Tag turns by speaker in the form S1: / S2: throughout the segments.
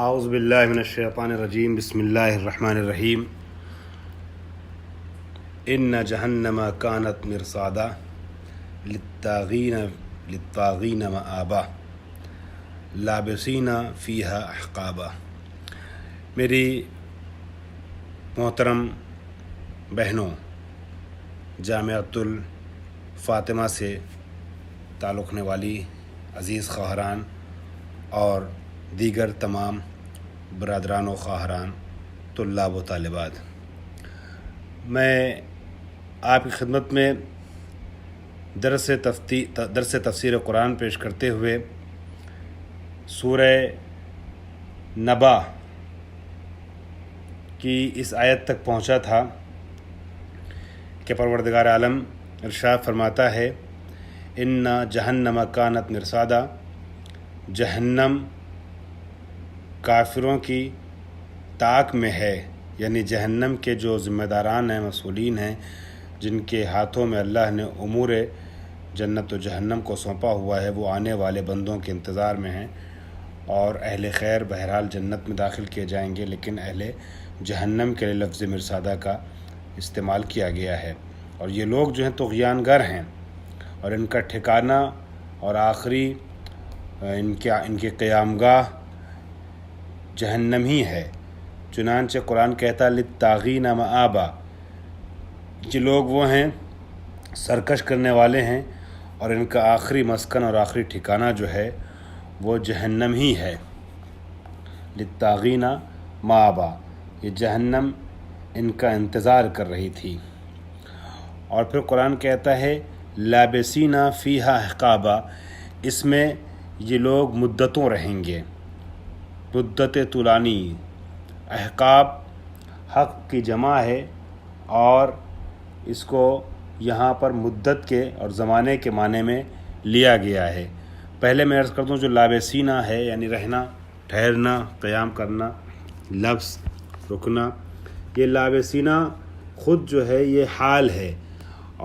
S1: اعوذ باللہ من الشیطان الرجیم بسم اللہ الرحمن الرحیم ان جہنم کانت مرصادا للطاغین مآبا لابسین فیہا احقابا۔ میری محترم بہنوں، جامعۃ الفاطمہ سے تعلق رکھنے والی عزیز خواہران اور دیگر تمام برادران و خواہران، طلاب و طالبات، میں آپ کی خدمت میں درس تفسیر قرآن پیش کرتے ہوئے سورہ نبا کی اس آیت تک پہنچا تھا کہ پروردگار عالم ارشاد فرماتا ہے ان جہنم کانت مرصادا، جہنم کافروں کی طاق میں ہے، یعنی جہنم کے جو ذمہ داران ہیں، مسئولین ہیں، جن کے ہاتھوں میں اللہ نے امور جنت و جہنم کو سونپا ہوا ہے، وہ آنے والے بندوں کے انتظار میں ہیں، اور اہل خیر بہرحال جنت میں داخل کیے جائیں گے، لیکن اہل جہنم کے لیے لفظ مرصادہ کا استعمال کیا گیا ہے۔ اور یہ لوگ جو ہیں طغیان گر ہیں، اور ان کا ٹھکانہ اور آخری ان کی قیام گاہ جہنم ہی ہے۔ چنانچہ قرآن کہتا للطاغین مآبا، یہ لوگ وہ ہیں سرکش کرنے والے ہیں، اور ان کا آخری مسکن اور آخری ٹھکانہ جو ہے وہ جہنم ہی ہے۔ للطاغین مآبا، یہ جہنم ان کا انتظار کر رہی تھی۔ اور پھر قرآن کہتا ہے لابسین فیہا احقابا، اس میں یہ لوگ مدتوں رہیں گے، مدت طولانی۔ احقاب حق کی جمع ہے، اور اس کو یہاں پر مدت کے اور زمانے کے معنی میں لیا گیا ہے۔ پہلے میں عرض کر دوں جو لابسینہ ہے یعنی رہنا، ٹھہرنا، قیام کرنا، لفظ رکنا، یہ لابسینہ خود جو ہے یہ حال ہے،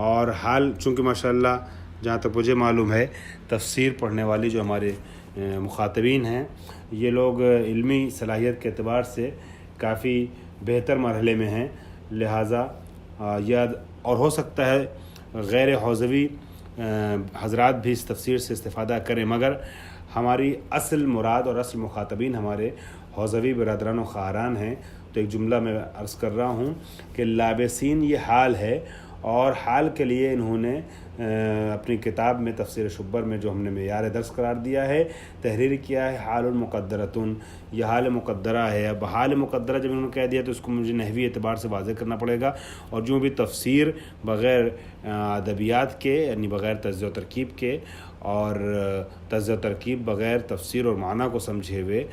S1: اور حال چونکہ ماشاءاللہ جہاں تک مجھے معلوم ہے تفسیر پڑھنے والی جو ہمارے مخاطبین ہیں، یہ لوگ علمی صلاحیت کے اعتبار سے کافی بہتر مرحلے میں ہیں، لہٰذا اور ہو سکتا ہے غیر حوزوی حضرات بھی اس تفسیر سے استفادہ کریں، مگر ہماری اصل مراد اور اصل مخاطبین ہمارے حوزوی برادران و خواہران ہیں۔ تو ایک جملہ میں عرض کر رہا ہوں کہ لابسین یہ حال ہے، اور حال کے لیے انہوں نے اپنی کتاب میں تفسیر شبر میں جو ہم نے معیار درس قرار دیا ہے، تحریر کیا ہے حال مقدرتن، یہ حال مقدرہ ہے۔ اب حال مقدرہ جب انہوں نے کہہ دیا تو اس کو مجھے نحوی اعتبار سے واضح کرنا پڑے گا، اور جو بھی تفسیر بغیر ادبیات کے یعنی بغیر تجزیہ و ترکیب کے، اور تجزیہ و ترکیب بغیر تفسیر اور معنی کو سمجھے ہوئے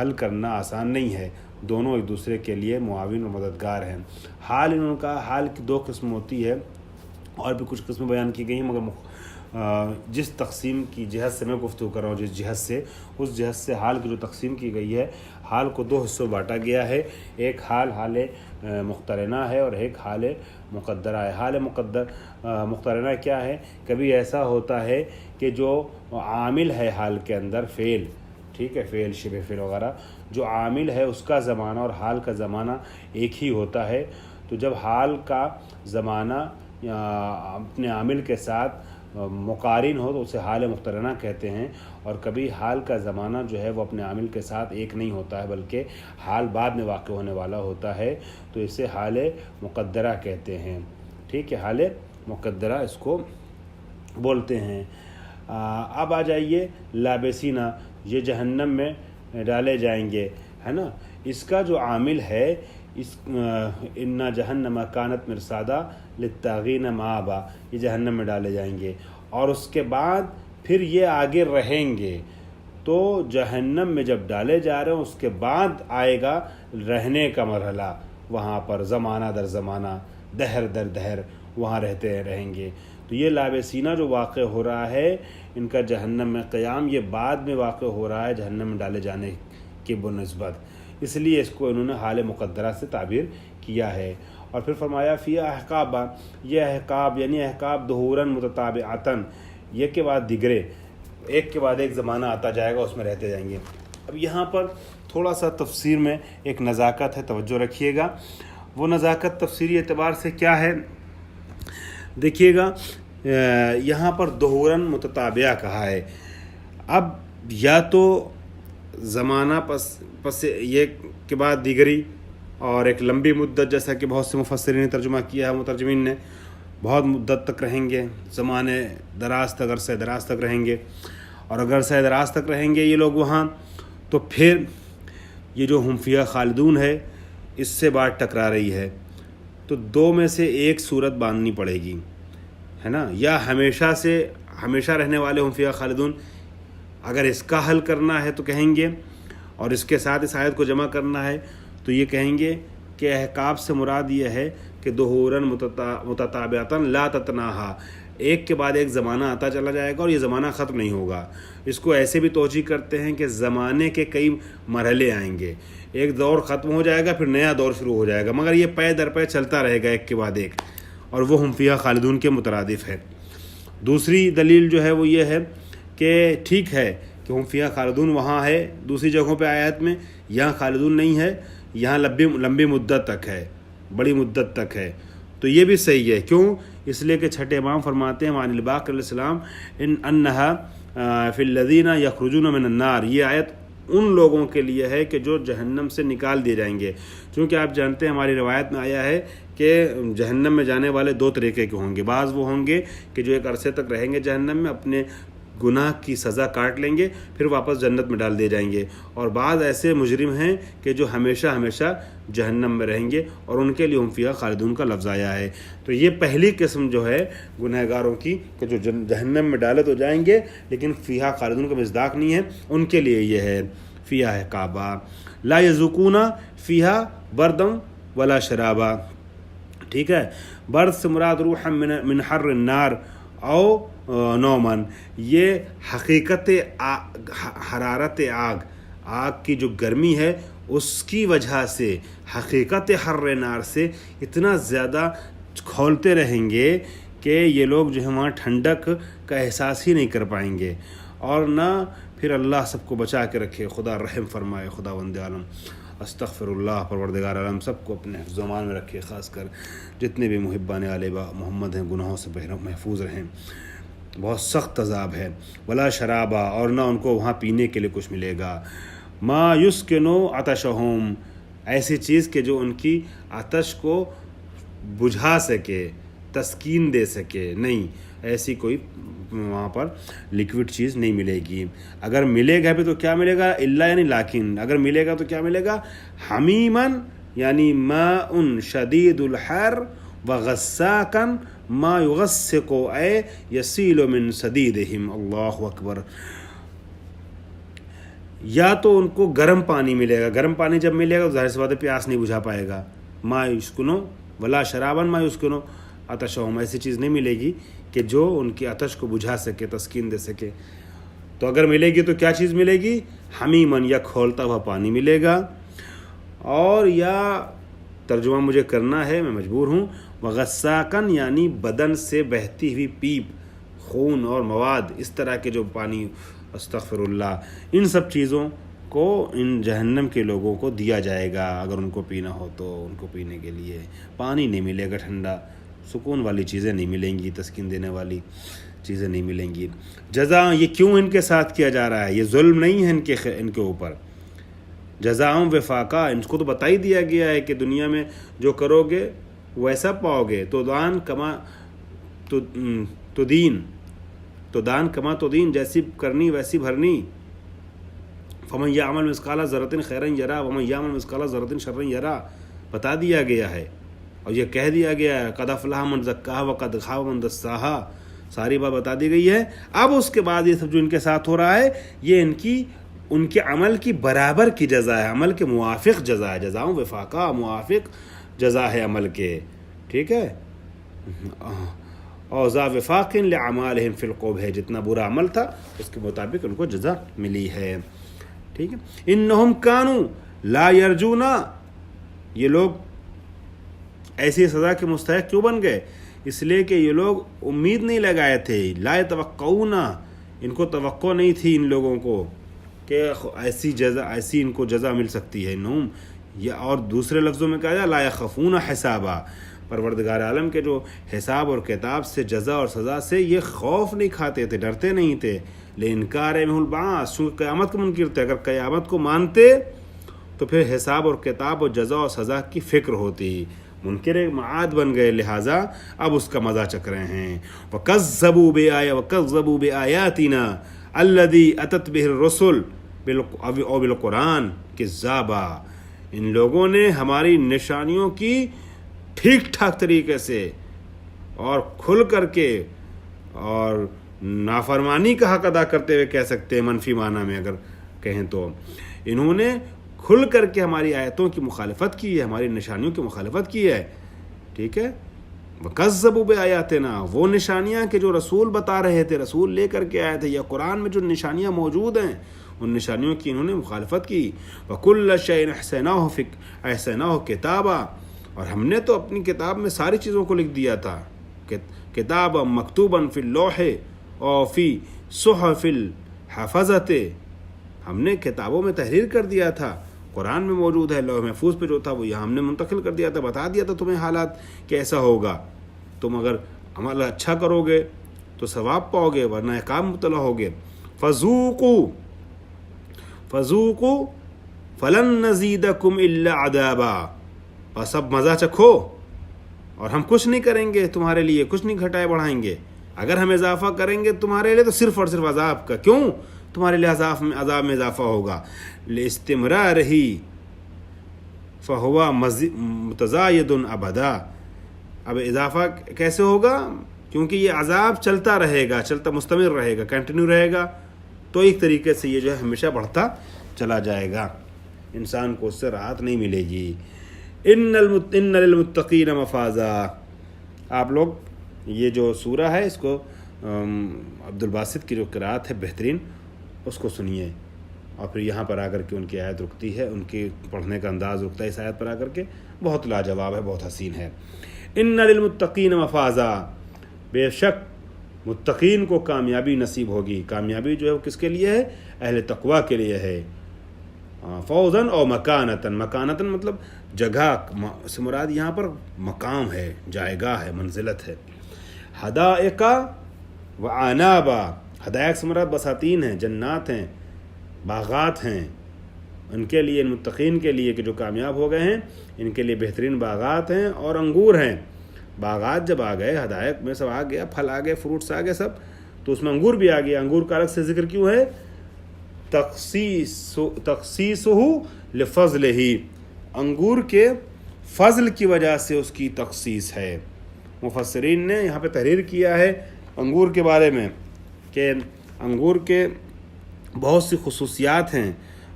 S1: حل کرنا آسان نہیں ہے، دونوں ایک دوسرے کے لیے معاون و مددگار ہیں۔ حال انہوں کا حال کی دو قسم ہوتی ہے، اور بھی کچھ قسمیں بیان کی گئی ہیں، مگر جس تقسیم کی جہت سے میں گفتگو کر رہا ہوں، جس جہت سے، اس جہت سے حال کی جو تقسیم کی گئی ہے، حال کو دو حصوں بانٹا گیا ہے، ایک حال مقترنہ ہے، اور ایک حال مقدرہ ہے۔ حال مقترنہ کیا ہے؟ کبھی ایسا ہوتا ہے کہ جو عامل ہے حال کے اندر، فعل، ٹھیک ہے، فعل، شبہ فعل وغیرہ، جو عامل ہے اس کا زمانہ اور حال کا زمانہ ایک ہی ہوتا ہے، تو جب حال کا زمانہ اپنے عامل کے ساتھ مقارن ہو تو اسے حال مقترنہ کہتے ہیں، اور کبھی حال کا زمانہ جو ہے وہ اپنے عامل کے ساتھ ایک نہیں ہوتا ہے، بلکہ حال بعد میں واقع ہونے والا ہوتا ہے، تو اسے حال مقدرہ کہتے ہیں، ٹھیک ہے، حال مقدرہ اس کو بولتے ہیں۔ اب آ جائیے لابسینہ، یہ جہنم میں ڈالے جائیں گے، ہے نا۔ اس کا جو عامل ہے، ان جہنم کانت مرصادا للطاغین مآبا، یہ جہنم میں ڈالے جائیں گے، اور اس کے بعد پھر یہ آگے رہیں گے۔ تو جہنم میں جب ڈالے جا رہے ہیں، اس کے بعد آئے گا رہنے کا مرحلہ، وہاں پر زمانہ در زمانہ، دہر در دہر وہاں رہیں گے۔ تو یہ لابسینہ جو واقع ہو رہا ہے ان کا جہنم میں قیام، یہ بعد میں واقع ہو رہا ہے جہنم میں ڈالے جانے کے بنسبت، اس لیے اس کو انہوں نے حال مقدرہ سے تعبیر کیا ہے۔ اور پھر فرمایا فی احقابا، یہ احقاب یعنی احقاب ظہوراً متتابعتاً، یہ کے بعد دیگرے، ایک کے بعد ایک زمانہ آتا جائے گا، اس میں رہتے جائیں گے۔ اب یہاں پر تھوڑا سا تفسیر میں ایک نزاکت ہے، توجہ رکھیے گا. وہ نزاکت تفسیری اعتبار سے کیا ہے؟ دیکھیے گا یہاں پر ظہوراً متتابعہ کہا ہے. اب یا تو زمانہ پس یہ کے بعد دیگری، اور ایک لمبی مدت، جیسا کہ بہت سے مفسرین نے ترجمہ کیا ہے، مترجمین نے، بہت مدت تک رہیں گے، زمانے دراز تک، عرصہ دراز تک رہیں گے. اور اگر عرصہ دراز تک رہیں گے یہ لوگ وہاں، تو پھر یہ جو ہم فیہا خالدون ہے اس سے بات ٹکرا رہی ہے. تو دو میں سے ایک صورت باندھنی پڑے گی، ہے نا. یا ہمیشہ رہنے والے ہم فیہا خالدون، اگر اس کا حل کرنا ہے تو کہیں گے، اور اس کے ساتھ اس آیت کو جمع کرنا ہے تو یہ کہیں گے کہ احقاب سے مراد یہ ہے کہ ظہوراً متتابعتاً لا تتناہا، ایک کے بعد ایک زمانہ آتا چلا جائے گا اور یہ زمانہ ختم نہیں ہوگا. اس کو ایسے بھی توجیہ کرتے ہیں کہ زمانے کے کئی مرحلے آئیں گے، ایک دور ختم ہو جائے گا پھر نیا دور شروع ہو جائے گا، مگر یہ پے در پے چلتا رہے گا ایک کے بعد ایک، اور وہ ہم فیہا خالدون کے مترادف ہے. دوسری دلیل جو ہے وہ یہ ہے کہ ٹھیک ہے کہ ہم فیہا خالدون وہاں ہے دوسری جگہوں پہ آیات میں، یہاں خالدون نہیں ہے، یہاں لمبی مدت تک ہے، بڑی مدت تک ہے. تو یہ بھی صحیح ہے. کیوں؟ اس لیے کہ چھٹے امام فرماتے ہیں وعن الباقر علیہ السلام انہا فی الذین یخرجون من النار، یہ آیت ان لوگوں کے لیے ہے کہ جو جہنم سے نکال دیے جائیں گے. چونکہ آپ جانتے ہیں ہماری روایت میں آیا ہے کہ جہنم میں جانے والے دو طریقے کے ہوں گے. بعض وہ ہوں گے کہ جو ایک عرصے تک رہیں گے جہنم میں، اپنے گناہ کی سزا کاٹ لیں گے، پھر واپس جنت میں ڈال دیے جائیں گے. اور بعض ایسے مجرم ہیں کہ جو ہمیشہ جہنم میں رہیں گے، اور ان کے لیے ہم فیہا خالدون کا لفظ آیا ہے. تو یہ پہلی قسم جو ہے گنہگاروں کی کہ جو جہنم میں ڈالے تو جائیں گے لیکن فیہا خالدون کا مصداق نہیں ہے، ان کے لیے یہ ہے فیہا عقابا لا یذوقون فیہا بردم ولا شرابا. ٹھیک ہے، برد سے مراد روحا من حر النار او نومن، یہ حقیقت حرارت آگ کی جو گرمی ہے اس کی وجہ سے، حقیقت حر نار سے اتنا زیادہ کھولتے رہیں گے کہ یہ لوگ جو ہے وہاں ٹھنڈک کا احساس ہی نہیں کر پائیں گے. اور نہ پھر اللہ سب کو بچا کے رکھے، خدا رحم فرمائے. خدا وند عالم استغفر اللہ، پروردگار عالم سب کو اپنے حفظ و امان میں رکھے، خاص کر جتنے بھی محبان آل محمد ہیں گناہوں سے محفوظ رہیں. بہت سخت عذاب ہے. ولا شرابا، اور نہ ان کو وہاں پینے کے لیے کچھ ملے گا. ما یسکنو عطشہم، ایسی چیز کہ جو ان کی آتش کو بجھا سکے، تسکین دے سکے، نہیں، ایسی کوئی وہاں پر لیکوڈ چیز نہیں ملے گی. اگر ملے گا بھی تو کیا ملے گا؟ الا یعنی لیکن، اگر ملے گا تو کیا ملے گا؟ حمیمن یعنی ماء شدید الحر وغساقا ما یغسق اے یسیل من صدیدہم. اللہ اکبر. یا تو ان کو گرم پانی ملے گا، گرم پانی جب ملے گا تو ظاہر سی بات ہے پیاس نہیں بجھا پائے گا. ما یسکنو ولا شرابن ما یسکنو عطشہم، ایسی چیز نہیں ملے گی کہ جو ان کی آتش کو بجھا سکے، تسکین دے سکے. تو اگر ملے گی تو کیا چیز ملے گی؟ حمیمن، یا کھولتا ہوا پانی ملے گا، اور یا ترجمہ مجھے کرنا ہے، میں مجبور ہوں، وغساقن یعنی بدن سے بہتی ہوئی پیپ، خون اور مواد، اس طرح کے جو پانی، استغفر اللہ، ان سب چیزوں کو ان جہنم کے لوگوں کو دیا جائے گا. اگر ان کو پینا ہو تو ان کو پینے کے لیے پانی نہیں ملے گا ٹھنڈا، سکون والی چیزیں نہیں ملیں گی، تسکین دینے والی چیزیں نہیں ملیں گی. جزا، یہ کیوں ان کے ساتھ کیا جا رہا ہے؟ یہ ظلم نہیں ہے ان کے اوپر. جزاء وفاقہ، ان کو تو بتا ہی دیا گیا ہے کہ دنیا میں جو کرو گے ویسا پاؤ گے. تو دان کما تو دین، جیسی کرنی ویسی بھرنی. فمن یعمل مثقال ذرۃ خیرا یرا ومن یعمل مثقال ذرۃ شرا یرا، بتا دیا گیا ہے اور یہ کہہ دیا گیا ہے قد افلح من زکاہا وقد خاب من دساہا، ساری بات بتا دی گئی ہے. اب اس کے بعد یہ سب جو ان کے ساتھ ہو رہا ہے یہ ان کے عمل کی برابر کی جزا ہے، عمل کے موافق جزا ہے. جزاء وفاقہ، موافق جزا ہے عمل کے. ٹھیک ہے، اور ذا وفاق لعمالہم فی القبح ہے، جتنا برا عمل تھا اس کے مطابق ان کو جزا ملی ہے. ٹھیک ہے. انہم کانوا لا یرجون، یہ لوگ ایسی سزا کے مستحق کیوں بن گئے؟ اس لیے کہ یہ لوگ امید نہیں لگائے تھے. لا یتوقعون، ان کو توقع نہیں تھی ان لوگوں کو کہ ایسی ان کو جزا مل سکتی ہے. انہم یا اور دوسرے لفظوں میں کہا جائے لا یخافون حسابا، پروردگار عالم کے جو حساب اور کتاب سے، جزا اور سزا سے یہ خوف نہیں کھاتے تھے، ڈرتے نہیں تھے. لانکارہم البعث، چونکہ قیامت کو منکر تھے. اگر قیامت کو مانتے تو پھر حساب اور کتاب اور جزا اور سزا کی فکر ہوتی. منکر معاد بن گئے، لہٰذا اب اس کا مزہ چکھ رہے ہیں. وَكَذَّبُوا بِآيَاتِنَا الَّذِي أَتَتْ بِهِ الرُّسُلُ أَوْ بِالْقُرْآنِ كَذَّابًا، ان لوگوں نے ہماری نشانیوں کی ٹھیک ٹھاک طریقے سے اور کھل کر کے اور نافرمانی کا حق ادا کرتے ہوئے کہہ سکتے ہیں، منفی معنی میں اگر کہیں تو انہوں نے کھل کر کے ہماری آیتوں کی مخالفت کی ہے، ہماری نشانیوں کی مخالفت کی ہے. ٹھیک ہے. وَكَذَّبُوا بِآيَاتِنَا، وہ نشانیاں کہ جو رسول بتا رہے تھے، رسول لے کر کے آئے تھے، یا قرآن میں جو نشانیاں موجود ہیں ان نشانیوں کی انہوں نے مخالفت کی. وَكُلَّ شَيْءٍ أَحْصَيْنَاهُ كِتَابًا، اور ہم نے تو اپنی کتاب میں ساری چیزوں کو لکھ دیا تھا. کتابا مکتوبا فی اللوح اور فی صحف الحفظۃ، ہم نے کتابوں میں تحریر کر دیا تھا. قرآن میں موجود ہے، لوح محفوظ پہ جو تھا وہ یہاں ہم نے منتقل کر دیا تھا، بتا دیا تھا تمہیں حالات کیسا ہوگا. تم اگر عمل اچھا کرو گے تو ثواب پاؤ گے، ورنہ عقاب مبتلا ہوگے. فذوقوا فلن نزیدکم الا عذابا، بس اب مزہ چکھو اور ہم کچھ نہیں کریں گے تمہارے لیے، کچھ نہیں گھٹائے بڑھائیں گے. اگر ہم اضافہ کریں گے تمہارے لیے تو صرف اور صرف عذاب کا. کیوں؟ تمہارے لیے عذاب میں اضافہ ہوگا. لاستمرارہ فہو متزاید ابدا، اب اضافہ کیسے ہوگا؟ کیونکہ یہ عذاب چلتا رہے گا، چلتا مستمر رہے گا، کنٹینیو رہے گا، تو ایک طریقے سے یہ جو ہے ہمیشہ بڑھتا چلا جائے گا، انسان کو اس سے راحت نہیں ملے گی. ان للمتقین مفازا. آپ لوگ یہ جو سورہ ہے اس کو عبد الباسط کی جو قرأت ہے بہترین، اس کو سنیے، اور پھر یہاں پر آ کر کے ان کی آیت رکتی ہے، ان کے پڑھنے کا انداز رکتا ہے اس آیت پر آ کر کے، بہت لاجواب ہے، بہت حسین ہے. ان للمتقین مفازا، بے شک متقین کو کامیابی نصیب ہوگی. کامیابی جو ہے وہ کس کے لیے ہے؟ اہل تقوی کے لیے ہے. فوزن اور مکانتن، مکانتن مطلب جگہ سے مراد یہاں پر مقام ہے، جائگاہ ہے، منزلت ہے. حدائق و عنابا، حدائق سے مراد بساتین ہیں، جنات ہیں، باغات ہیں. ان کے لیے، ان متقین کے لیے کہ جو کامیاب ہو گئے ہیں، ان کے لیے بہترین باغات ہیں اور انگور ہیں. باغات جب آ گئے، حدائق میں سب آ گیا، پھل آ گئے، فروٹس آ گئے سب، تو اس میں انگور بھی آ گیا. انگور کا الگ سے ذکر کیوں ہے؟ تخصیصہ لفضلہ، انگور کے فضل کی وجہ سے اس کی تخصیص ہے. مفسرین نے یہاں پہ تحریر کیا ہے انگور کے بارے میں کہ انگور کے بہت سی خصوصیات ہیں.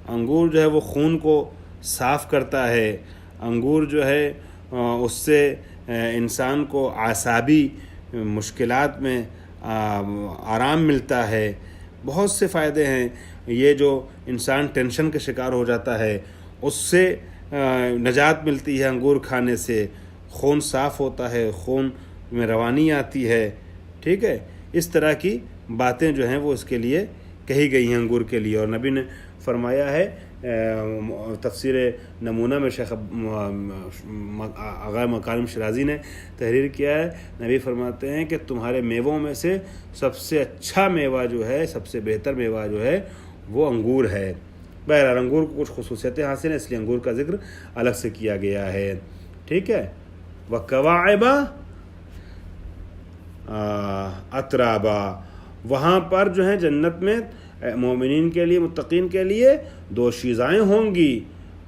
S1: انگور جو ہے وہ خون کو صاف کرتا ہے. انگور جو ہے اس سے انسان کو اعصابی مشکلات میں آرام ملتا ہے. بہت سے فائدے ہیں. یہ جو انسان ٹینشن کا شکار ہو جاتا ہے اس سے نجات ملتی ہے انگور کھانے سے. خون صاف ہوتا ہے، خون میں روانی آتی ہے. ٹھیک ہے، اس طرح کی باتیں جو ہیں وہ اس کے لیے کہی گئی ہیں انگور کے لیے. اور نبی نے فرمایا ہے، تفسیر نمونہ میں شیخ آغا مکارم شرازی نے تحریر کیا ہے. نبی فرماتے ہیں کہ تمہارے میووں میں سے سب سے اچھا میوہ جو ہے، سب سے بہتر میوہ جو ہے وہ انگور ہے. بہرحال انگور کو کچھ خصوصیتیں حاصل ہیں، اس لیے انگور کا ذکر الگ سے کیا گیا ہے. ٹھیک ہے. وَكَوَاعِبَ أَتْرَابًا، وہاں پر جو ہے جنت میں مومنین کے لیے، متقین کے لیے دو شیزائیں ہوں گی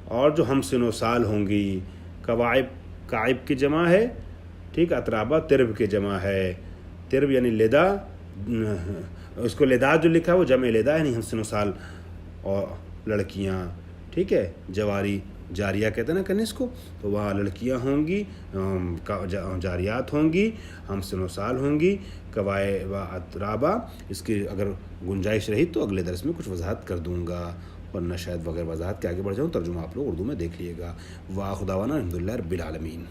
S1: اور جو ہم سن و سال ہوں گی. قواعب، قائب کی جمع ہے. ٹھیک. اترابا ترب کی جمع ہے. ترب یعنی لدا، اس کو لدا جو لکھا ہے وہ جمع لدا یعنی ہم سن و سال اور لڑکیاں. ٹھیک ہے. جواری، جاریہ کہتے ہیں نا کنس کو، تو وہاں لڑکیاں ہوں گی، جاریات ہوں گی، ہم سن و سال ہوں گی. قواعب اترابا، اس کی اگر گنجائش رہی تو اگلے درس میں کچھ وضاحت کر دوں گا، ورنہ شاید بغیر وضاحت کے آگے بڑھ جاؤں. ترجمہ آپ لوگ اردو میں دیکھ لیے گا. وآخر دعوانا الحمدللہ رب العالمین.